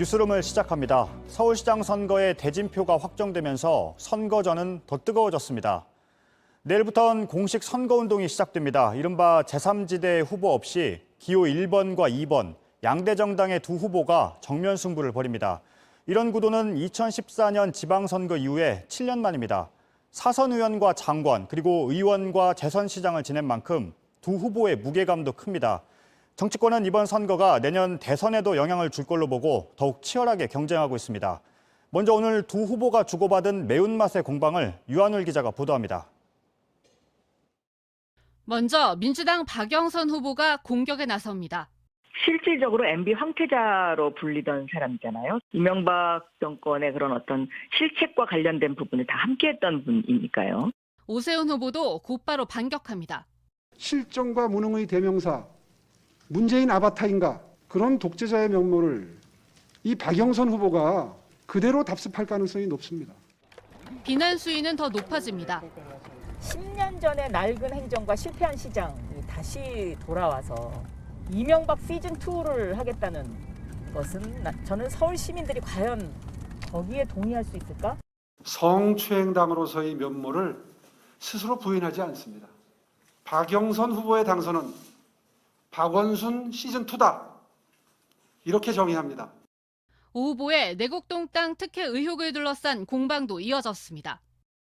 뉴스룸을 시작합니다. 서울시장 선거의 대진표가 확정되면서 선거전은 더 뜨거워졌습니다. 내일부터는 공식 선거운동이 시작됩니다. 이른바 제3지대 후보 없이 기호 1번과 2번, 양대 정당의 두 후보가 정면 승부를 벌입니다. 이런 구도는 2014년 지방선거 이후에 7년 만입니다. 사선 의원과 장관, 그리고 의원과 재선시장을 지낸 만큼 두 후보의 무게감도 큽니다. 정치권은 이번 선거가 내년 대선에도 영향을 줄 걸로 보고 더욱 치열하게 경쟁하고 있습니다. 먼저 오늘 두 후보가 주고받은 매운맛의 공방을 유한울 기자가 보도합니다. 먼저 민주당 박영선 후보가 공격에 나섭니다. 실질적으로 MB 황태자로 불리던 사람이잖아요. 이명박 정권의 그런 어떤 실책과 관련된 부분을 다 함께했던 분이니까요. 오세훈 후보도 곧바로 반격합니다. 실정과 무능의 대명사, 문재인 아바타인가, 그런 독재자의 면모를 이 박영선 후보가 그대로 답습할 가능성이 높습니다. 비난 수위는 더 높아집니다. 10년 전의 낡은 행정과 실패한 시장이 다시 돌아와서 이명박 시즌2를 하겠다는 것은 저는 서울 시민들이 과연 거기에 동의할 수 있을까? 성추행당으로서의 면모를 스스로 부인하지 않습니다. 박영선 후보의 당선은 박원순 시즌2다. 이렇게 정의합니다. 오 후보의 내곡동 땅 특혜 의혹을 둘러싼 공방도 이어졌습니다.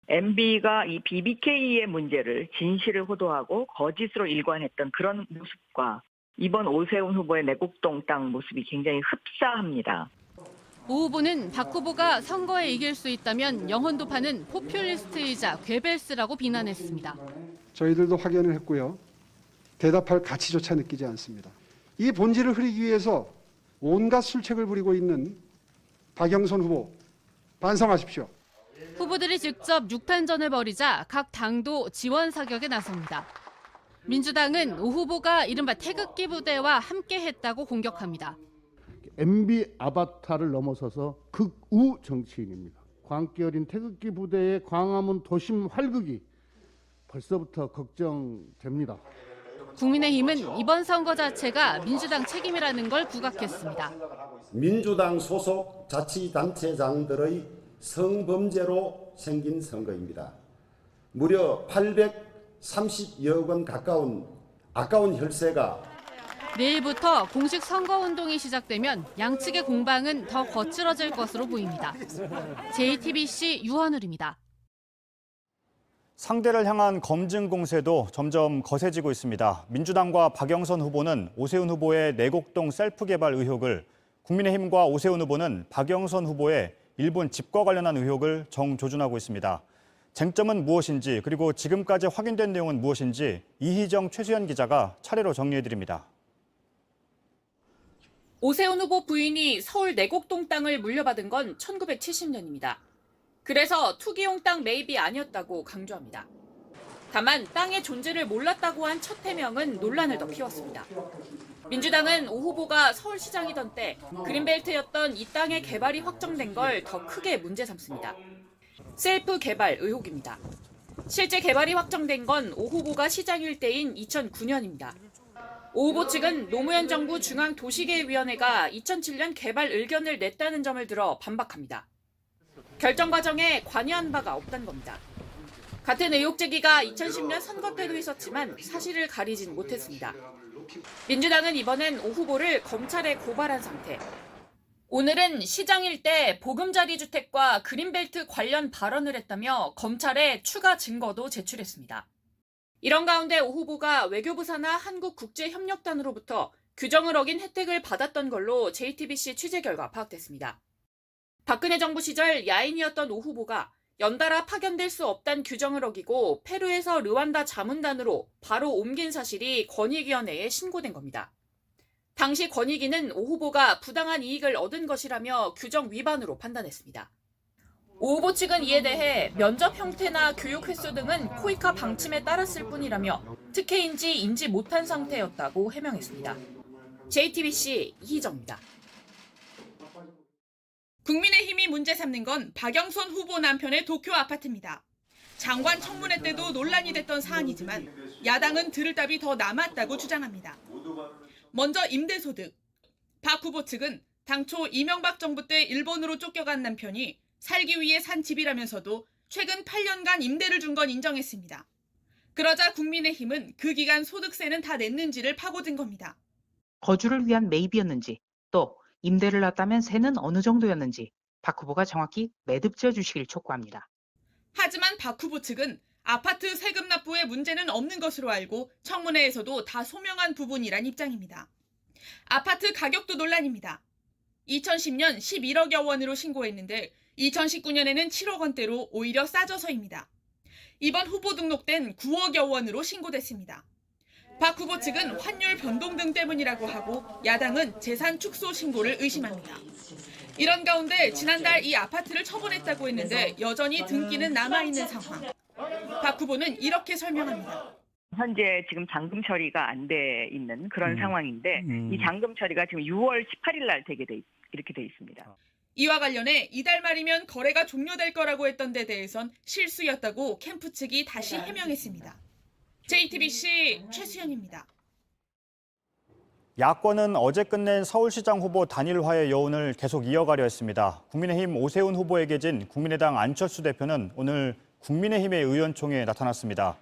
MB가 이 BBK의 문제를 진실을 호도하고 거짓으로 일관했던 그런 모습과 이번 오세훈 후보의 내곡동 땅 모습이 굉장히 흡사합니다. 오 후보는 박 후보가 선거에 이길 수 있다면 영혼도 파는 포퓰리스트이자 괴벨스라고 비난했습니다. 저희들도 확인을 했고요. 대답할 가치조차 느끼지 않습니다. 이 본질을 흐리기 위해서 온갖 술책을 부리고 있는 박영선 후보, 반성하십시오. 후보들이 직접 육탄전을 벌이자 각 당도 지원 사격에 나섭니다. 민주당은 오 후보가 이른바 태극기 부대와 함께했다고 공격합니다. MB 아바타를 넘어서서 극우 정치인입니다. 광기 어린 태극기 부대의 광화문 도심 활극이 벌써부터 걱정됩니다. 국민의힘은 이번 선거 자체가 민주당 책임이라는 걸 부각했습니다. 민주당 소속 자치단체장들의 성범죄로 생긴 선거입니다. 무려 830여 원 가까운 아까운 혈세가 내일부터 공식 선거운동이 시작되면 양측의 공방은 더 거칠어질 것으로 보입니다. JTBC 유한울입니다. 상대를 향한 검증 공세도 점점 거세지고 있습니다. 민주당과 박영선 후보는 오세훈 후보의 내곡동 셀프 개발 의혹을, 국민의힘과 오세훈 후보는 박영선 후보의 일본 집과 관련한 의혹을 정조준하고 있습니다. 쟁점은 무엇인지, 그리고 지금까지 확인된 내용은 무엇인지 이희정, 최수연 기자가 차례로 정리해드립니다. 오세훈 후보 부인이 서울 내곡동 땅을 물려받은 건 1970년입니다. 그래서 투기용 땅 매입이 아니었다고 강조합니다. 다만 땅의 존재를 몰랐다고 한 첫 해명은 논란을 더 키웠습니다. 민주당은 오 후보가 서울시장이던 때 그린벨트였던 이 땅의 개발이 확정된 걸 더 크게 문제 삼습니다. 셀프 개발 의혹입니다. 실제 개발이 확정된 건 오 후보가 시장일 때인 2009년입니다. 오 후보 측은 노무현 정부 중앙도시계획위원회가 2007년 개발 의견을 냈다는 점을 들어 반박합니다. 결정 과정에 관여한 바가 없다는 겁니다. 같은 의혹 제기가 2010년 선거 때도 있었지만 사실을 가리진 못했습니다. 민주당은 이번엔 오 후보를 검찰에 고발한 상태. 오늘은 시장일 때 보금자리 주택과 그린벨트 관련 발언을 했다며 검찰에 추가 증거도 제출했습니다. 이런 가운데 오 후보가 외교부 산하 한국국제협력단으로부터 규정을 어긴 혜택을 받았던 걸로 JTBC 취재 결과 파악됐습니다. 박근혜 정부 시절 야인이었던 오 후보가 연달아 파견될 수 없다는 규정을 어기고 페루에서 르완다 자문단으로 바로 옮긴 사실이 권익위원회에 신고된 겁니다. 당시 권익위는 오 후보가 부당한 이익을 얻은 것이라며 규정 위반으로 판단했습니다. 오 후보 측은 이에 대해 면접 형태나 교육 횟수 등은 코이카 방침에 따랐을 뿐이라며 특혜인지 인지 못한 상태였다고 해명했습니다. JTBC 이희정입니다. 국민의힘이 문제 삼는 건 박영선 후보 남편의 도쿄 아파트입니다. 장관 청문회 때도 논란이 됐던 사안이지만 야당은 들을 답이 더 남았다고 주장합니다. 먼저 임대소득. 박 후보 측은 당초 이명박 정부 때 일본으로 쫓겨간 남편이 살기 위해 산 집이라면서도 최근 8년간 임대를 준 건 인정했습니다. 그러자 국민의힘은 그 기간 소득세는 다 냈는지를 파고든 겁니다. 거주를 위한 매입이었는지 또 임대를 놨다면 세는 어느 정도였는지 박 후보가 정확히 매듭지어 주시길 촉구합니다. 하지만 박 후보 측은 아파트 세금 납부에 문제는 없는 것으로 알고 청문회에서도 다 소명한 부분이란 입장입니다. 아파트 가격도 논란입니다. 2010년 11억여 원으로 신고했는데 2019년에는 7억 원대로 오히려 싸져서입니다. 이번 후보 등록된 9억여 원으로 신고됐습니다. 박 후보 측은 환율 변동 등 때문이라고 하고 야당은 재산 축소 신고를 의심합니다. 이런 가운데 지난달 이 아파트를 처분했다고 했는데 여전히 등기는 남아있는 상황. 박 후보는 이렇게 설명합니다. 현재 지금 잔금 처리가 안 돼 있는 그런 상황인데 이 잔금 처리가 지금 6월 18일 날 이렇게 돼 있습니다. 이와 관련해 이달 말이면 거래가 종료될 거라고 했던 데 대해선 실수였다고 캠프 측이 다시 해명했습니다. JTBC 최수연입니다. 야권은 어제 끝낸 서울시장 후보 단일화의 여운을 계속 이어가려 했습니다. 국민의힘 오세훈 후보에게 진 국민의당 안철수 대표는 오늘 국민의힘의 의원총회에 나타났습니다.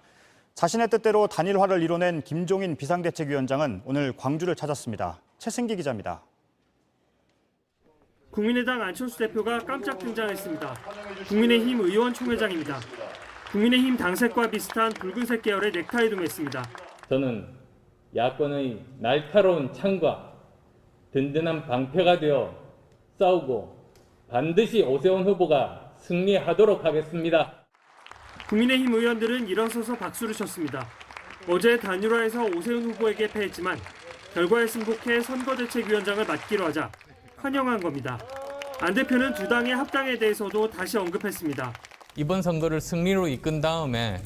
자신의 뜻대로 단일화를 이뤄낸 김종인 비상대책위원장은 오늘 광주를 찾았습니다. 최승기 기자입니다. 국민의당 안철수 대표가 깜짝 등장했습니다. 국민의힘 의원총회장입니다. 국민의힘 당색과 비슷한 붉은색 계열의 넥타이도 맸습니다. 저는 야권의 날카로운 창과 든든한 방패가 되어 싸우고 반드시 오세훈 후보가 승리하도록 하겠습니다. 국민의힘 의원들은 일어서서 박수를 쳤습니다. 어제 단일화에서 오세훈 후보에게 패했지만 결과에 승복해 선거대책위원장을 맡기로 하자 환영한 겁니다. 안 대표는 두 당의 합당에 대해서도 다시 언급했습니다. 이번 선거를 승리로 이끈 다음에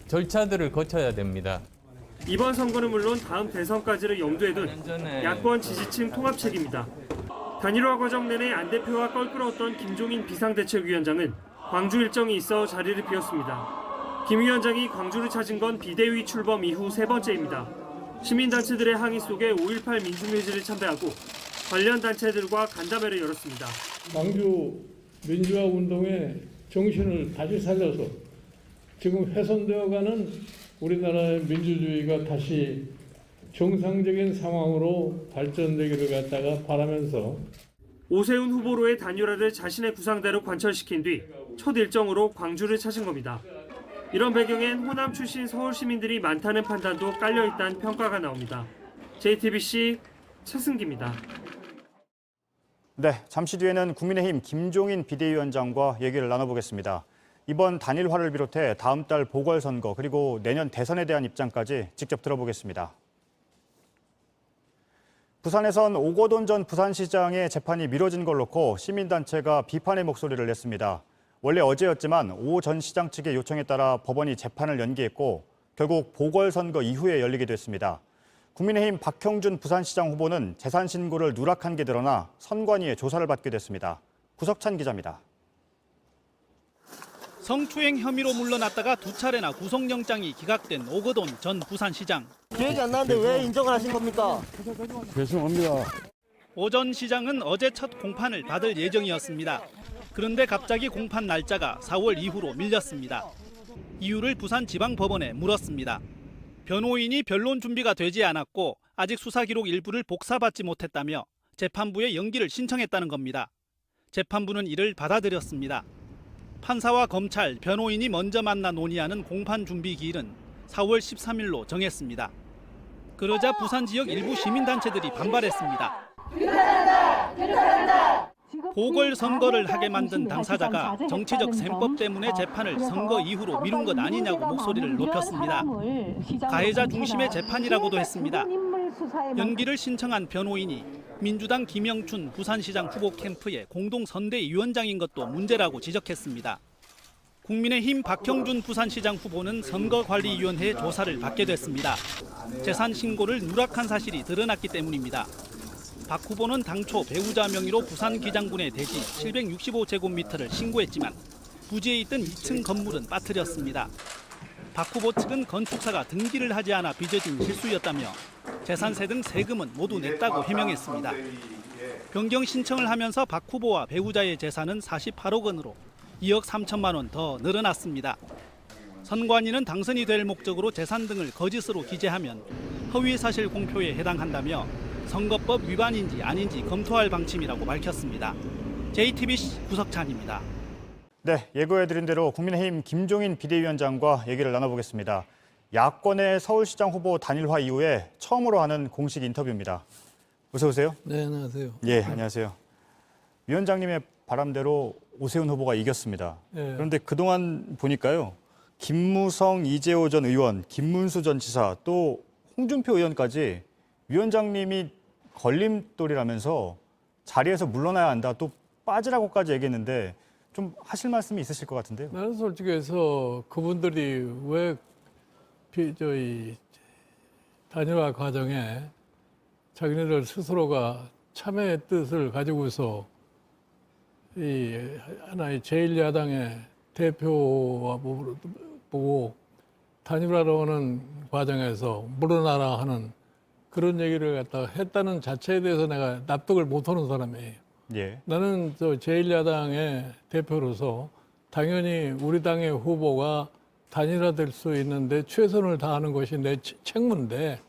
절차들을 거쳐야 됩니다. 이번 선거는 물론 다음 대선까지를 염두에 둔 야권 지지층 통합책입니다. 단일화 과정 내내 안 대표와 껄끄러웠던 김종인 비상대책위원장은 광주 일정이 있어 자리를 비웠습니다. 김 위원장이 광주를 찾은 건 비대위 출범 이후 세 번째입니다. 시민단체들의 항의 속에 5.18 민중회지를 참배하고 관련 단체들과 간담회를 열었습니다. 광주 민주화 운동의 정신을 다시 살려서 지금 훼손되어가는 우리나라의 민주주의가 다시 정상적인 상황으로 발전되기를 갖다가 바라면서 오세훈 후보로의 단일화를 자신의 구상대로 관철시킨 뒤 첫 일정으로 광주를 찾은 겁니다. 이런 배경엔 호남 출신 서울 시민들이 많다는 판단도 깔려있다는 평가가 나옵니다. JTBC 최승기입니다. 네, 잠시 뒤에는 국민의힘 김종인 비대위원장과 얘기를 나눠보겠습니다. 이번 단일화를 비롯해 다음 달 보궐선거 그리고 내년 대선에 대한 입장까지 직접 들어보겠습니다. 부산에선 오거돈 전 부산시장의 재판이 미뤄진 걸 놓고 시민단체가 비판의 목소리를 냈습니다. 원래 어제였지만 오 전 시장 측의 요청에 따라 법원이 재판을 연기했고 결국 보궐선거 이후에 열리게 됐습니다. 국민의힘 박형준 부산시장 후보는 재산 신고를 누락한 게 드러나 선관위의 조사를 받게 됐습니다. 구석찬 기자입니다. 성추행 혐의로 물러났다가 두 차례나 구속영장이 기각된 오거돈 전 부산시장. 기억이 안 나는데 왜 인정을 하신 겁니까? 죄송합니다. 오 전 시장은 어제 첫 공판을 받을 예정이었습니다. 그런데 갑자기 공판 날짜가 4월 이후로 밀렸습니다. 이유를 부산지방법원에 물었습니다. 변호인이 변론 준비가 되지 않았고 아직 수사 기록 일부를 복사받지 못했다며 재판부에 연기를 신청했다는 겁니다. 재판부는 이를 받아들였습니다. 판사와 검찰, 변호인이 먼저 만나 논의하는 공판 준비 기일은 4월 13일로 정했습니다. 그러자 부산 지역 일부 시민단체들이 반발했습니다. 보궐선거를 하게 만든 당사자가 정치적 셈법 때문에 재판을 선거 이후로 미룬 것 아니냐고 목소리를 높였습니다. 가해자 중심의 재판이라고도 했습니다. 연기를 신청한 변호인이 민주당 김영춘 부산시장 후보 캠프의 공동선대위원장인 것도 문제라고 지적했습니다. 국민의힘 박형준 부산시장 후보는 선거관리위원회의 조사를 받게 됐습니다. 재산 신고를 누락한 사실이 드러났기 때문입니다. 박 후보는 당초 배우자 명의로 부산 기장군의 대지 765제곱미터를 신고했지만 부지에 있던 2층 건물은 빠뜨렸습니다. 박 후보 측은 건축사가 등기를 하지 않아 빚어진 실수였다며 재산세 등 세금은 모두 냈다고 해명했습니다. 변경 신청을 하면서 박 후보와 배우자의 재산은 48억 원으로 2억 3천만 원 더 늘어났습니다. 선관위는 당선이 될 목적으로 재산 등을 거짓으로 기재하면 허위사실 공표에 해당한다며 선거법 위반인지 아닌지 검토할 방침이라고 밝혔습니다. JTBC 구석찬입니다. 네, 예고해드린 대로 국민의힘 김종인 비대위원장과 얘기를 나눠보겠습니다. 야권의 서울시장 후보 단일화 이후에 처음으로 하는 공식 인터뷰입니다. 어서 오세요. 네, 안녕하세요. 예, 안녕하세요. 위원장님의 바람대로 오세훈 후보가 이겼습니다. 네. 그런데 그동안 보니까요. 김무성, 이재호 전 의원, 김문수 전 지사, 또 홍준표 의원까지 위원장님이 걸림돌이라면서 자리에서 물러나야 한다, 또 빠지라고까지 얘기했는데 좀 하실 말씀이 있으실 것 같은데요. 나는 솔직히 해서 그분들이 왜 저희 단일화 과정에 자기네들 스스로가 참여의 뜻을 가지고서 이 하나의 제1야당의 대표와 보고 단일화로 하는 과정에서 물러나라 하는 그런 얘기를 갖다가 했다는 자체에 대해서 내가 납득을 못하는 사람이에요. 예. 나는 저 제1야당의 대표로서 당연히 우리 당의 후보가 단일화될 수 있는데 최선을 다하는 것이 내 책무인데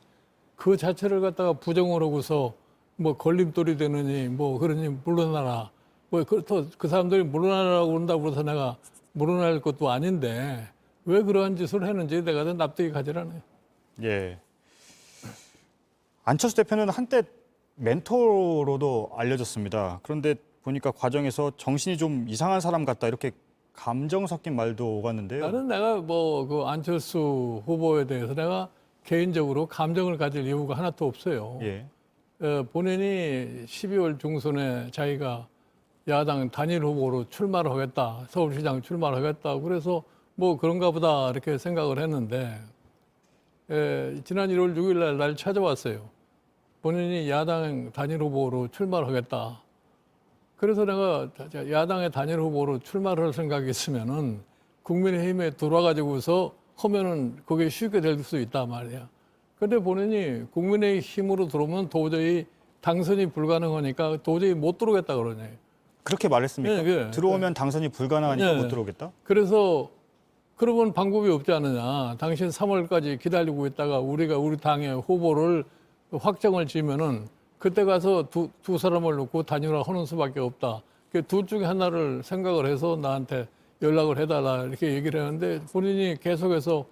그 자체를 갖다가 부정을 하고서 뭐 걸림돌이 되느니 뭐 그러니 물러나라. 뭐 그 사람들이 물러나라고 그런다고 해서 내가 물러날 것도 아닌데 왜 그러한 짓을 했는지 내가 납득이 가질 않아요. 예. 안철수 대표는 한때 멘토로도 알려졌습니다. 그런데 보니까 과정에서 정신이 좀 이상한 사람 같다 이렇게 감정 섞인 말도 오갔는데요. 나는 내가 뭐 그 안철수 후보에 대해서 내가 개인적으로 감정을 가질 이유가 하나도 없어요. 예. 본인이 12월 중순에 자기가 야당 단일 후보로 출마를 하겠다, 서울시장 출마를 하겠다. 그래서 뭐 그런가 보다 이렇게 생각을 했는데 지난 1월 6일 날 찾아왔어요. 본인이 야당 단일 후보로 출마를 하겠다. 그래서 내가 야당의 단일 후보로 출마를 할 생각이 있으면은 국민의힘에 들어와가지고서 하면은 그게 쉽게 될 수 있단 말이야. 근데 본인이 국민의힘으로 들어오면 도저히 당선이 불가능하니까 도저히 못 들어오겠다 그러네. 그렇게 말했습니까? 네, 들어오면 당선이 불가능하니까 네. 못 들어오겠다? 그래서 그러면 방법이 없지 않느냐. 당신 3월까지 기다리고 있다가 우리가 우리 당의 후보를 확정을 지면은 그때 가서 두 사람을 놓고 단일화 하는 수밖에 없다. 둘 중에 하나를 생각을 해서 나한테 연락을 해달라 이렇게 얘기를 하는데 본인이 계속해서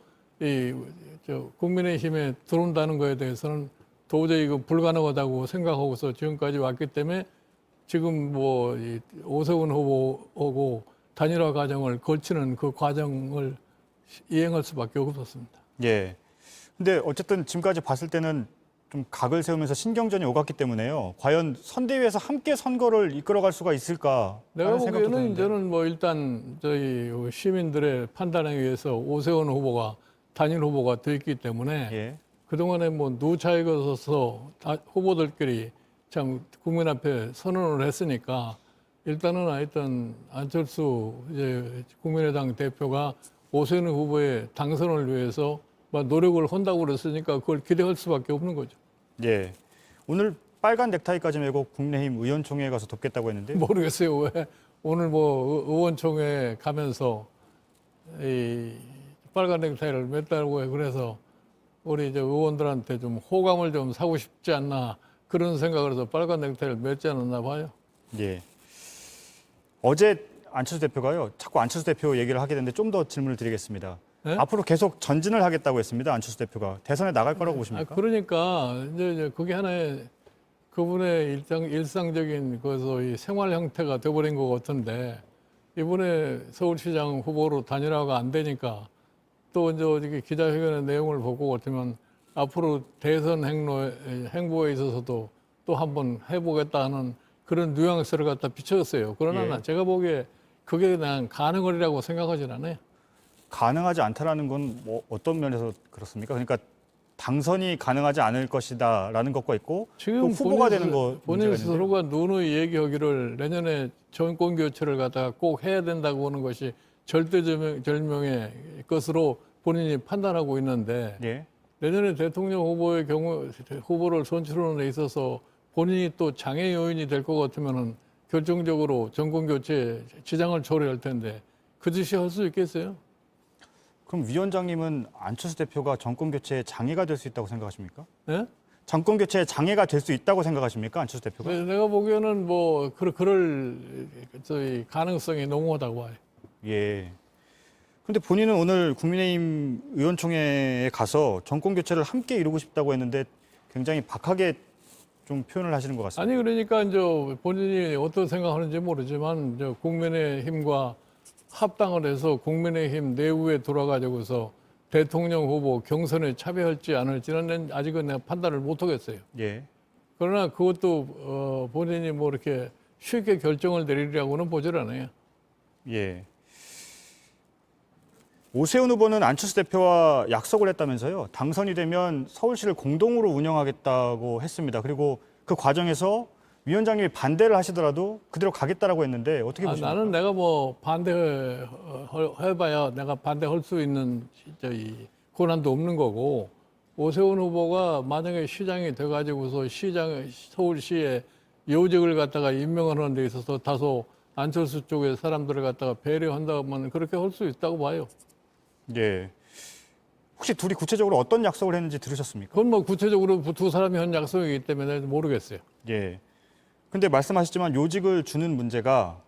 국민의힘에 들어온다는 거에 대해서는 도저히 이거 불가능하다고 생각하고서 지금까지 왔기 때문에 지금 뭐 오세훈 후보하고 단일화 과정을 거치는 그 과정을 이행할 수밖에 없었습니다. 예. 근데 어쨌든 지금까지 봤을 때는 좀 각을 세우면서 신경전이 오갔기 때문에요. 과연 선대위에서 함께 선거를 이끌어갈 수가 있을까? 내가 생각도 보기에는 드는데. 저는 뭐 일단 저희 시민들의 판단에 의해서 오세훈 후보가 단일 후보가 됐기 때문에 예. 그동안에 뭐 누차에 걸쳐서 후보들끼리 참 국민 앞에 선언을 했으니까 일단은 하여튼 안철수 국민의당 대표가 오세훈 후보의 당선을 위해서 노력을 한다고 그랬으니까 그걸 기대할 수밖에 없는 거죠. 예. 오늘 빨간 넥타이까지 메고 국민의힘 의원총회에 가서 돕겠다고 했는데 모르겠어요. 왜 오늘 뭐 의원총회 가면서 이 빨간 넥타이를 맸다고 해. 그래서 우리 이제 의원들한테 좀 호감을 좀 사고 싶지 않나 그런 생각을 해서 빨간 넥타이를 맸지 않았나 봐요. 예. 어제 안철수 대표가요. 자꾸 안철수 대표 얘기를 하게 되는데 좀 더 질문을 드리겠습니다. 네? 앞으로 계속 전진을 하겠다고 했습니다. 안철수 대표가. 대선에 나갈 거라고 보십니까? 그러니까 이제 그게 하나의 그분의 일상적인 이 생활 형태가 돼버린 것 같은데 이번에 서울시장 후보로 단일화가 안 되니까 또 이제 어저께 기자회견의 내용을 보고 같으면 앞으로 대선 행보에 있어서도 또 한번 해보겠다는 그런 뉘앙스를 갖다 비춰졌어요. 그러나 예. 제가 보기에 그게 그냥 가능하리라고 생각하진 않아요. 가능하지 않다라는 건 뭐 어떤 면에서 그렇습니까? 그러니까 당선이 가능하지 않을 것이다라는 것과 있고 또 후보가 되는 거 본인 문제가 있는데. 스스로가 누누이 얘기하기를 내년에 정권 교체를 갖다가 꼭 해야 된다고 하는 것이 절대절명의 것으로 본인이 판단하고 있는데 예. 내년에 대통령 후보의 경우 후보를 선출하는 데 있어서 본인이 또 장애 요인이 될 것 같으면은 결정적으로 정권 교체 지장을 초래할 텐데 그 짓이 할 수 있겠어요? 그럼 위원장님은 안철수 대표가 정권 교체에 장애가 될 수 있다고 생각하십니까? 네? 정권 교체에 장애가 될 수 있다고 생각하십니까? 안철수 대표가? 내가 보기에는 뭐 그럴 저희 가능성이 농후하다고 봐요. 예. 근데 본인은 오늘 국민의힘 의원총회에 가서 정권 교체를 함께 이루고 싶다고 했는데 굉장히 박하게 좀 표현을 하시는 것 같습니다. 아니 그러니까 이제 본인이 어떤 생각하는지 모르지만 이제 국민의힘과 합당을 해서 국민의힘 내부에 돌아가지고서 대통령 후보 경선에 참여할지 안 할지는 아직은 내가 판단을 못 하겠어요. 예. 그러나 그것도 본인이 뭐 이렇게 쉽게 결정을 내리려고는 보질 않아요. 예. 오세훈 후보는 안철수 대표와 약속을 했다면서요. 당선이 되면 서울시를 공동으로 운영하겠다고 했습니다. 그리고 그 과정에서 위원장님이 반대를 하시더라도 그대로 가겠다라고 했는데 어떻게 보십니까? 나는 내가 뭐 반대해봐야 내가 반대할 수 있는 저희 권한도 없는 거고 오세훈 후보가 만약에 시장이 돼가지고서 서울시의 요직을 갖다가 임명하는 데 있어서 다소 안철수 쪽의 사람들을 갖다가 배려한다면 그렇게 할 수 있다고 봐요. 예. 혹시 둘이 구체적으로 어떤 약속을 했는지 들으셨습니까? 그건 뭐 구체적으로 두 사람이 한 약속이기 때문에 모르겠어요. 예. 근데 말씀하셨지만 요직을 주는 문제가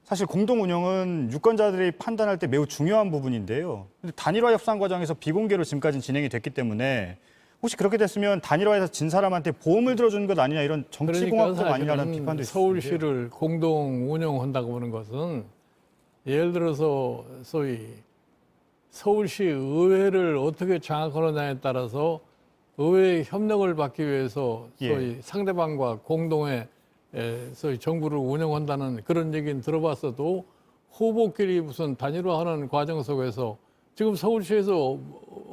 사실 공동 운영은 유권자들이 판단할 때 매우 중요한 부분인데요. 근데 단일화 협상 과정에서 비공개로 지금까지 진행이 됐기 때문에 혹시 그렇게 됐으면 단일화에서 진 사람한테 보험을 들어주는 것 아니냐 이런 정치공학적 아니냐는 비판도 있습니다. 서울시를 공동 운영한다고 하는 것은 예를 들어서 소위 서울시 의회를 어떻게 장악하느냐에 따라서 의회의 협력을 받기 위해서 소위 상대방과 공동의 소위 정부를 운영한다는 그런 얘기는 들어봤어도 후보끼리 무슨 단일화하는 과정 속에서 지금 서울시에서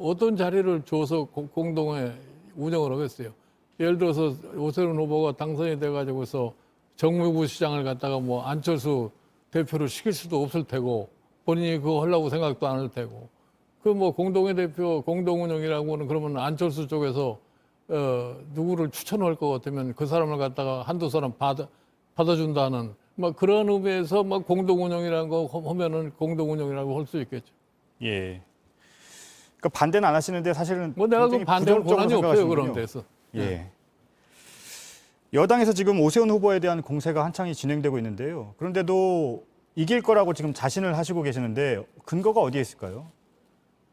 어떤 자리를 줘서 공동의 운영을 하겠어요. 예를 들어서 오세훈 후보가 당선이 돼가지고서 정무부 시장을 갖다가 뭐 안철수 대표를 시킬 수도 없을 테고 본인이 그거 하려고 생각도 안 할 테고 그 뭐 공동의 대표 공동 운영이라고는 그러면 안철수 쪽에서 누구를 추천할 것 같으면 그 사람을 갖다가 한두 사람 받아준다는 막 그런 의미에서 막 공동 운영이라는 거 하면은 공동 운영이라고 할 수 있겠죠. 예. 그러니까 반대는 안 하시는데 사실은 뭐 내가 그 반대할 권한이 없어요 그런 데서. 예. 여당에서 지금 오세훈 후보에 대한 공세가 한창이 진행되고 있는데요. 그런데도 이길 거라고 지금 자신을 하시고 계시는데 근거가 어디에 있을까요?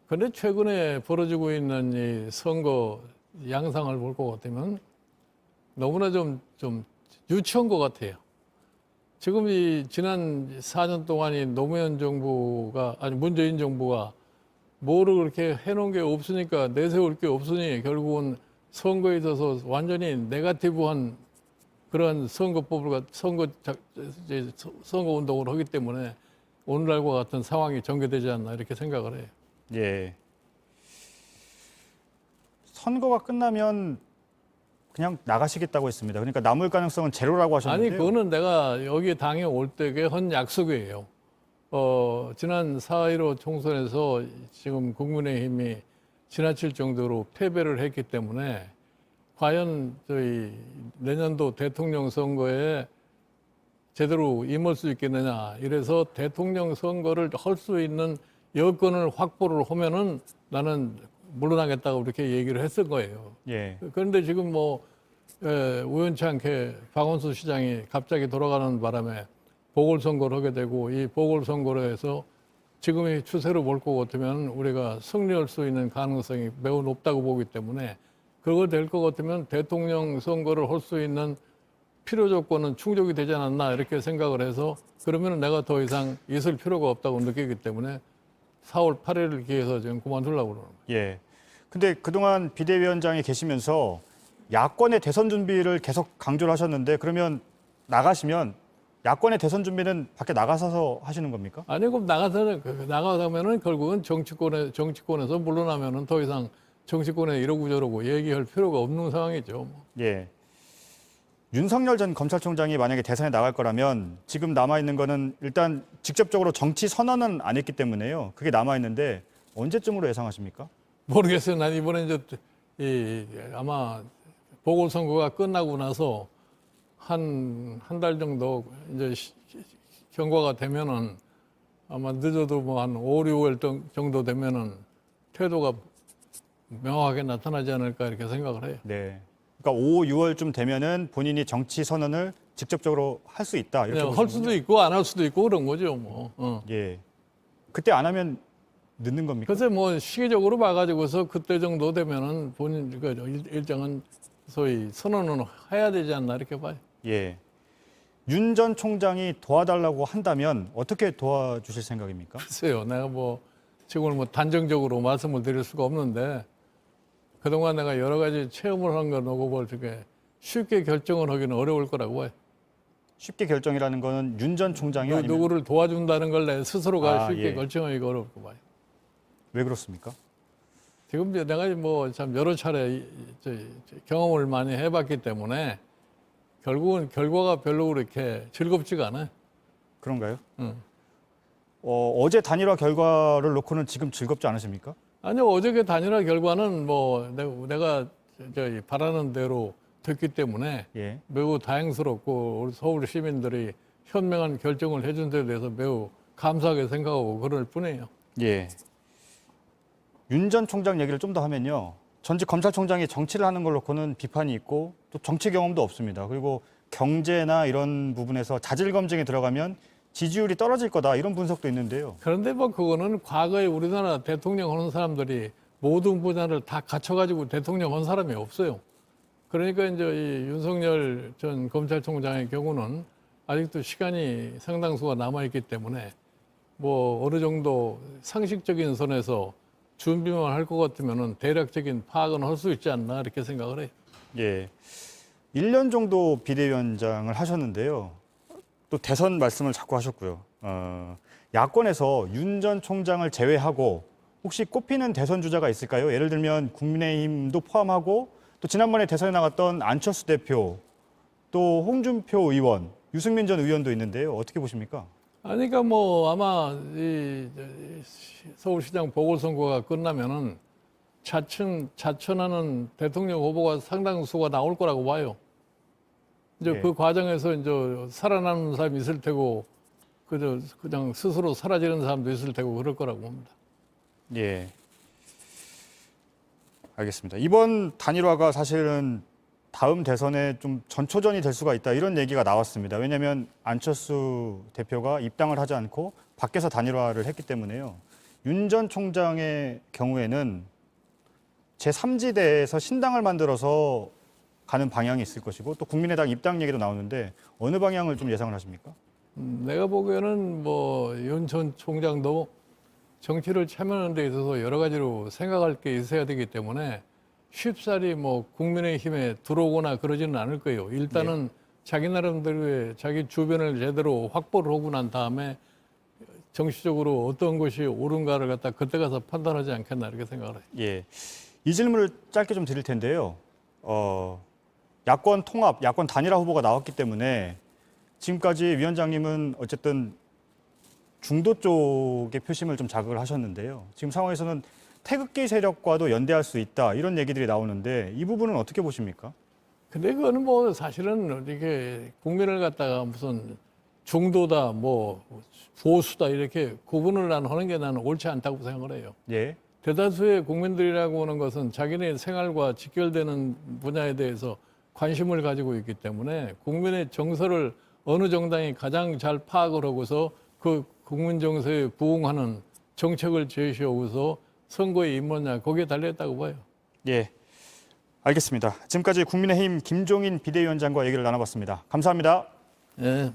그런데 최근에 벌어지고 있는 이 선거 양상을 볼 것 같으면 너무나 좀 유치한 것 같아요. 지금 이 지난 4년 동안이 노무현 정부가 아니 문재인 정부가 뭐를 그렇게 해놓은 게 없으니까 내세울 게 없으니 결국은 선거에 있어서 완전히 네거티브한 그런 선거법을 선거 운동을 하기 때문에 오늘날과 같은 상황이 전개되지 않나 이렇게 생각을 해요. 예. 선거가 끝나면 그냥 나가시겠다고 했습니다. 그러니까 남을 가능성은 제로라고 하셨는데요. 아니 그거는 내가 여기 당에 올 때에 한 약속이에요. 지난 4.15 총선에서 지금 국민의힘이 지나칠 정도로 패배를 했기 때문에 과연 저희 내년도 대통령 선거에 제대로 임할 수 있겠느냐. 이래서 대통령 선거를 할 수 있는 여건을 확보를 하면은 나는 물러나겠다고 그렇게 얘기를 했을 거예요. 예. 그런데 지금 뭐 우연치 않게 박원순 시장이 갑자기 돌아가는 바람에 보궐선거를 하게 되고 이 보궐선거로 해서 지금의 추세로 볼 것 같으면 우리가 승리할 수 있는 가능성이 매우 높다고 보기 때문에 그거 될 것 같으면 대통령 선거를 할 수 있는 필요 조건은 충족이 되지 않았나 이렇게 생각을 해서 그러면 내가 더 이상 있을 필요가 없다고 느끼기 때문에 4월 8일을 기해서 지금 그만두려고 그러는 거예요. 예. 근데 그동안 비대위원장에 계시면서 야권의 대선 준비를 계속 강조를 하셨는데 그러면 나가시면 야권의 대선 준비는 밖에 나가서 하시는 겁니까? 아니 그럼 나가면은 결국은 정치권에서 물러나면은 더 이상 정치권에 이러고 저러고 얘기할 필요가 없는 상황이죠. 예. 윤석열 전 검찰총장이 만약에 대선에 나갈 거라면 지금 남아있는 거는 일단 직접적으로 정치 선언은 안 했기 때문에요. 그게 남아있는데 언제쯤으로 예상하십니까? 모르겠어요. 난 이번에 이제 아마 보궐선거가 끝나고 나서 한 달 정도 이제 경과가 되면은 아마 늦어도 뭐 한 5, 6월 정도 되면은 태도가 명확하게 나타나지 않을까 이렇게 생각을 해요. 네. 그러니까 5, 6월쯤 되면은 본인이 정치 선언을 직접적으로 할 수 있다. 이렇게 할 수도 있고 안 할 수도 있고 그런 거죠, 뭐. 예. 그때 안 하면 늦는 겁니까? 그래서 뭐 시기적으로 봐가지고서 그때 정도 되면은 본인 그 일정은 소위 선언은 해야 되지 않나 이렇게 봐요. 예. 윤 전 총장이 도와달라고 한다면 어떻게 도와주실 생각입니까? 글쎄요, 내가 뭐 지금은 뭐 단정적으로 말씀을 드릴 수가 없는데 그동안 내가 여러 가지 체험을 한 거 놓고 볼 적에 쉽게 결정을 하기는 어려울 거라고 봐요. 쉽게 결정이라는 거는 윤 전 총장이 아니면 누구를 도와준다는 걸 내 스스로가 쉽게 예. 결정하기가 어렵고 봐요. 왜 그렇습니까? 지금 내가 뭐 참 여러 차례 경험을 많이 해봤기 때문에 결국은 결과가 별로 그렇게 즐겁지가 않아요. 그런가요? 어제 단일화 결과를 놓고는 지금 즐겁지 않으십니까? 아니요, 어저께 단일화 결과는 뭐 내가 바라는 대로 됐기 때문에 예. 매우 다행스럽고 우리 서울 시민들이 현명한 결정을 해준 데 대해서 매우 감사하게 생각하고 그럴 뿐이에요. 예. 윤 전 총장 얘기를 좀 더 하면요. 전직 검찰총장이 정치를 하는 걸 놓고는 비판이 있고 또 정치 경험도 없습니다. 그리고 경제나 이런 부분에서 자질 검증에 들어가면 지지율이 떨어질 거다 이런 분석도 있는데요. 그런데 뭐 그거는 과거에 우리나라 대통령 하는 사람들이 모든 분야를 다 갖춰가지고 대통령 한 사람이 없어요. 그러니까 이제 이 윤석열 전 검찰총장의 경우는 아직도 시간이 상당수가 남아있기 때문에 뭐 어느 정도 상식적인 선에서 준비만 할 것 같으면은 대략적인 파악은 할 수 있지 않나 이렇게 생각을 해요. 예. 1년 정도 비대위원장을 하셨는데요. 또 대선 말씀을 자꾸 하셨고요. 야권에서 윤 전 총장을 제외하고 혹시 꼽히는 대선 주자가 있을까요? 예를 들면 국민의힘도 포함하고 또 지난번에 대선에 나갔던 안철수 대표, 또 홍준표 의원, 유승민 전 의원도 있는데요. 어떻게 보십니까? 아니, 그러니까 뭐 아마 이 서울시장 보궐선거가 끝나면은 자천하는 대통령 후보가 상당수가 나올 거라고 봐요. 이제 예. 그 과정에서 이제 살아남는 사람이 있을 테고, 그냥 스스로 사라지는 사람도 있을 테고 그럴 거라고 봅니다. 예. 알겠습니다. 이번 단일화가 사실은 다음 대선에 좀 전초전이 될 수가 있다 이런 얘기가 나왔습니다. 왜냐하면 안철수 대표가 입당을 하지 않고 밖에서 단일화를 했기 때문에요. 윤 전 총장의 경우에는 제3지대에서 신당을 만들어서 가는 방향이 있을 것이고 또 국민의당 입당 얘기도 나오는데 어느 방향을 좀 예상을 하십니까? 내가 보기에는 뭐 윤 전 총장도 정치를 참여하는 데 있어서 여러 가지로 생각할 게 있어야 되기 때문에 쉽사리 뭐 국민의힘에 들어오거나 그러지는 않을 거예요. 일단은 자기 나름대로의 자기 주변을 제대로 확보를 하고 난 다음에 정치적으로 어떤 것이 옳은가를 갖다 그때 가서 판단하지 않겠나 이렇게 생각을 해요. 예. 이 질문을 짧게 좀 드릴 텐데요. 야권 통합, 야권 단일화 후보가 나왔기 때문에 지금까지 위원장님은 어쨌든 중도 쪽의 표심을 좀 자극을 하셨는데요. 지금 상황에서는 태극기 세력과도 연대할 수 있다 이런 얘기들이 나오는데 이 부분은 어떻게 보십니까? 근데 그거는 뭐 사실은 이게 국민을 갖다가 무슨 중도다 뭐 보수다 이렇게 구분을 하는 게 나는 옳지 않다고 생각을 해요. 예. 대다수의 국민들이라고 하는 것은 자기네 생활과 직결되는 분야에 대해서 관심을 가지고 있기 때문에 국민의 정서를 어느 정당이 가장 잘 파악을 하고서 그 국민 정서에 부응하는 정책을 제시하고서 선거에 임하냐 거기에 달려있다고 봐요. 예, 알겠습니다. 지금까지 국민의힘 김종인 비대위원장과 얘기를 나눠봤습니다. 감사합니다. 예.